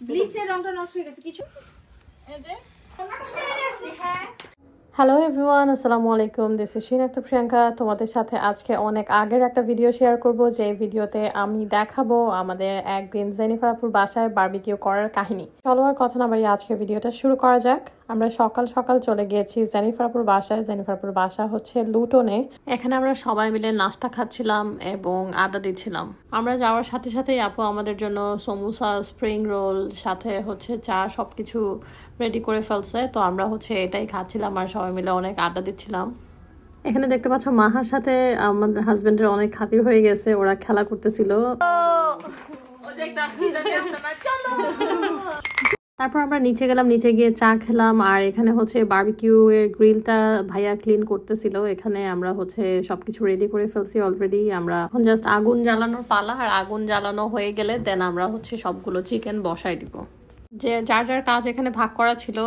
ব্লিচের রংটা নষ্ট হয়ে গেছে কিছু। হ্যালো এভরিওয়ান, আসসালামু আলাইকুম। দিস ইজ শিন আক্তার প্রিয়াঙ্কা। তোমাদের সাথে আজকে অনেক আগের একটা ভিডিও শেয়ার করব, যে ভিডিওতে আমি দেখাবো আমাদের একদিন জেনিফার আপুর বাসায় বারবিকিউ করার কাহিনী। চলো আর কথা না বাড়িয়ে আজকে ভিডিওটা শুরু করা যাক। আমরা সকাল সকাল চলে গিয়েছি জেনিফার আপুর বাসায়। জেনিফার আপুর বাসা হচ্ছে লুটনে। এখানে আমরা সবাই মিলে নাস্তা খাচ্ছিলাম এবং আড্ডা দিচ্ছিলাম। আমরা যাওয়ার সাথে সাথেই আপু আমাদের জন্য সমোসা, স্প্রিং রোল, সাথে হচ্ছে চা সবকিছু রেডি করে ফেলছে। তো আমরা হচ্ছে এটাই খাচ্ছিলাম আর সবাই মিলে অনেক আড্ডা দিচ্ছিলাম। এখানে দেখতে পাচ্ছ মাহার সাথে আমাদের হাজবেন্ডের অনেক খাতির হয়ে গেছে, ওরা খেলা করতেছিল। তারপর আমরা নিচে গেলাম, নিচে গিয়ে চা খেলাম। আর এখানে হচ্ছে বারবিকিউ এর গ্রিলটা ভাইয়া ক্লিন করতেছিল। এখানে আমরা হচ্ছে সবকিছু রেডি করে ফেলছি অলরেডি। আমরা এখন জাস্ট আগুন জ্বালানোর পালা, আর আগুন জ্বালানো হয়ে গেলে দেন আমরা হচ্ছে সবগুলো চিকেন বসাই দিব। যে যার যার কাজ এখানে ভাগ করা ছিল,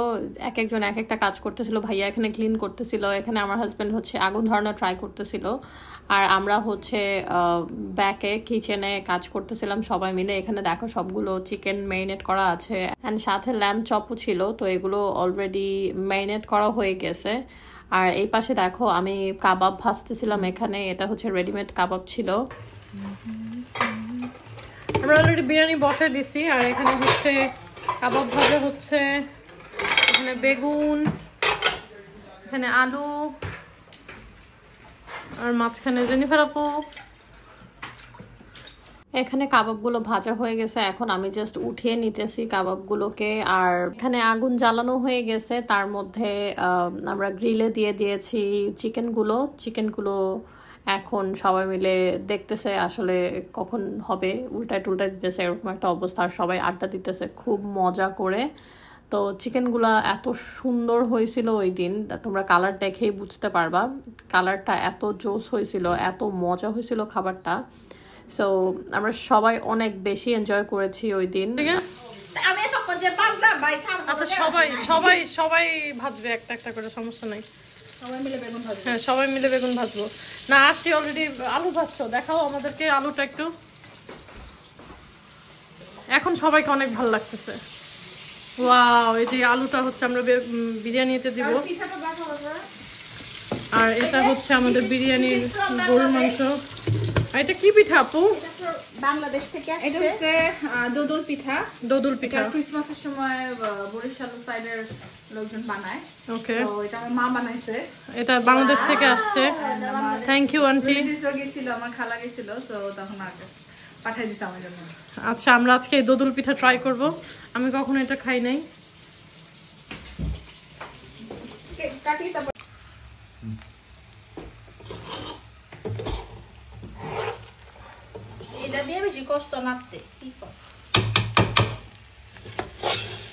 এক একজন এক একটা কাজ করতেছিল। ভাইয়া এখানে ক্লিন করতেছিল, এখানে আমার হাজব্যান্ড হচ্ছে আগুন ধরানো ট্রাই করতেছিল, আর আমরা হচ্ছে ব্যাকে কিচেনে কাজ করতেছিলাম সবাই মিলে। এখানে দেখো সবগুলো চিকেন ম্যারিনেট করা আছে, অ্যান্ড সাথে ল্যাম্ব চপও ছিল। তো এগুলো অলরেডি ম্যারিনেট করা হয়ে গেছে। আর এই পাশে দেখো আমি কাবাব ভাজতেছিলাম এখানে, এটা হচ্ছে রেডিমেড কাবাব ছিল। আমরা অলরেডি বিরিয়ানি বসাই দিছি, আর এখানে হচ্ছে কাবাব ভাজা হচ্ছে, এখানে বেগুন, এখানে আলু, আর মাঝখানে জেনিফার আপু। এখানে কাবাবগুলো ভাজা হয়ে গেছে, এখন আমি জাস্ট উঠিয়ে নিতেছি কাবাবগুলোকে। আর এখানে আগুন জ্বালানো হয়ে গেছে, তার মধ্যে আমরা গ্রিলে দিয়ে দিয়েছি চিকেনগুলো এখন সবাই মিলে দেখতেছে আসলে কখন হবে, উল্টায় টুল্টায় দিতেছে, এরকম একটা অবস্থা। আর সবাই আড্ডা দিতেছে খুব মজা করে। তো চিকেনগুলা এত সুন্দর হয়েছিল ওই দিন, তোমরা কালার দেখেই বুঝতে পারবা। কালারটা এত জোস হয়েছিল, এত মজা হয়েছিল খাবারটা। সো আমরা সবাই অনেক বেশি এনজয় করেছি ওই দিন। আচ্ছা সবাই সবাই সবাই ভাজবে একটা একটা করে, সমস্যা নাই। হ্যাঁ সবাই মিলে বেগুন ভাজবো। না আসি অলরেডি আলু ভাজছো, দেখাও আমাদেরকে আলুটা একটু। এখন সবাইকে অনেক ভালো লাগতেছে। ওয়াও, এই যে আলুটা হচ্ছে আমরা বিরিয়ানিতে দিব। আর এটা হচ্ছে আমাদের বিরিয়ানির গরুর মাংস। এটা কি পিঠা আপু? বাংলাদেশ থেকে আসছে। এটা হচ্ছে দোদুল পিঠা। দোদুল পিঠা ক্রিসমাসের সময় বরিশাল সাইডের লোকজন বানায়। ওকে, তো এটা আমার মা বানাইছে। এটা বাংলাদেশ থেকে আসছে। Thank you aunty. গেছিল, আমার খালা গেছিল, তো তখন আগে পাঠিয়ে দিছে আমার জন্য। আচ্ছা, আমরা আজকে এই দোদুল পিঠা ট্রাই করব। আমি কখনো এটা খাই নাই। এটা দিয়ে বেশি কষ্ট নাড়তে। কি কষ্ট?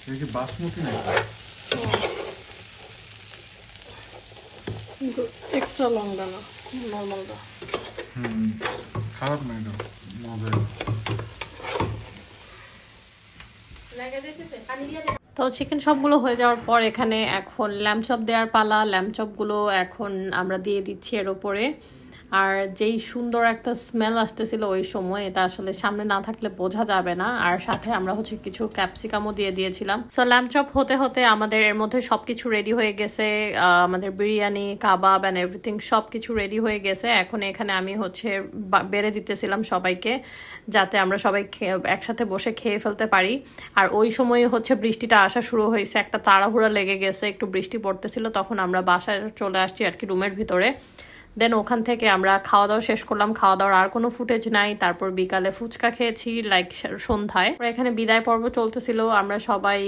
এটা কি বাসমতি নাকি? এক্সট্রা লংটা না, নরমালটা। খারাপ না, এটা মজা। তো চিকেন সবগুলো হয়ে যাওয়ার পর এখানে এখন ল্যাম্ব চপ দেওয়ার পালা। ল্যাম্ব চপগুলো এখন আমরা দিয়ে দিচ্ছি এর ওপরে। আর যেই সুন্দর একটা স্মেল আসতেছিল ওই সময়, এটা আসলে সামনে না থাকলে বোঝা যাবে না। আর সাথে আমরা হচ্ছে কিছু ক্যাপসিকামও দিয়ে দিয়েছিলাম। তো ল্যাম্ব চপ হতে হতে আমাদের এর মধ্যে সবকিছু রেডি হয়ে গেছে। আমাদের বিরিয়ানি, কাবাব অ্যান্ড এভরিথিং সবকিছু রেডি হয়ে গেছে। এখন এখানে আমি হচ্ছে বেড়ে দিতেছিলাম সবাইকে, যাতে আমরা সবাই একসাথে বসে খেয়ে ফেলতে পারি। আর ওই সময় হচ্ছে বৃষ্টিটা আসা শুরু হয়েছে, একটা তাড়াহুড়া লেগে গেছে, একটু বৃষ্টি পড়তেছিল। তখন আমরা বাসায় চলে আসছি আর কি, রুমের ভিতরে। দেন ওখান থেকে আমরা খাওয়া দাওয়া শেষ করলাম। খাওয়া দাওয়ার আর কোনো ফুটেজ নাই। তারপর বিকালে ফুচকা খেয়েছি লাইক সন্ধ্যায়। এখানে বিদায় পর্ব চলতেছিল, আমরা সবাই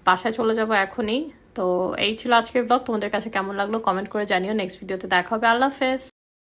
বাসায় চলে যাব এখনই। তো এই ছিল আজকের ব্লগ। তোমাদের কাছে কেমন লাগলো কমেন্ট করে জানিও। নেক্সট ভিডিওতে দেখা হবে। আল্লাহ হাফেজ।